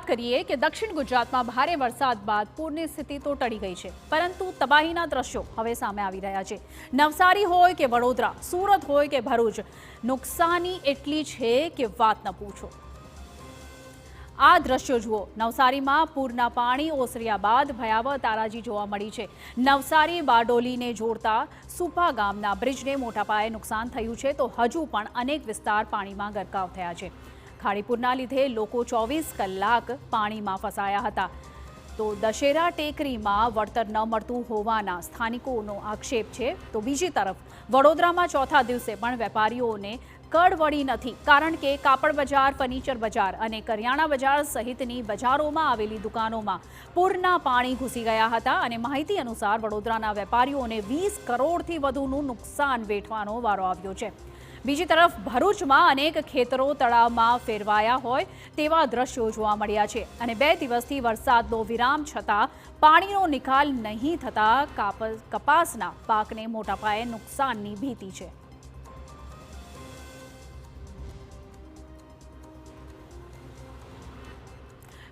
વાત કરીએ કે દક્ષિણ ગુજરાતમાં ભારે વરસાદ બાદ પૂરની સ્થિતિ તો ટળી ગઈ છે, પરંતુ તબાહીના દ્રશ્યો હવે સામે આવી રહ્યા છે। નવસારી હોય કે વડોદરા, સુરત હોય કે ભરૂચ, નુકસાની એટલી છે કે વાત ન પૂછો। આ દ્રશ્યો જુઓ। નવસારીમાં પૂરના પાણી ઓસર્યા બાદ ભયાવહ તારાજી જોવા મળી છે। નવસારી બારડોલીને જોડતા સુપા ગામના બ્રિજને મોટા પાયે નુકસાન થયું છે, તો હજુ પણ અનેક વિસ્તાર પાણીમાં ગરકાવ થયા છે। ખાડીપુરના લીધે લોકો 24 કલાક પાણીમાં ફસાયા હતા। તો દશેરા ટેકરીમાં વળતર ન મળતું હોવાના સ્થાનિકોનો આક્ષેપ છે। તો બીજી તરફ વડોદરામાં ચોથા દિવસે પણ વેપારીઓને કડ વળી નથી, કારણ કે કાપડ બજાર, ફર્નિચર બજાર અને કરિયાણા બજાર સહિતની બજારોમાં આવેલી દુકાનોમાં પૂરના પાણી ઘૂસી ગયા હતા અને માહિતી અનુસાર વડોદરાના વેપારીઓને 20 કરોડથી વધુનું નુકસાન વેઠવાનો વારો આવ્યો છે। બીજી તરફ ભરૂચમાં અનેક ખેતરો તળાવમાં ફેરવાયા હોય તેવા દ્રશ્યો જોવા મળ્યા છે અને 2 દિવસથી વરસાદનો વિરામ છતાં પાણીનો નિકાલ નહીં થતા કપાસના પાકને મોટા પાયે નુકસાનની ભીતિ છે।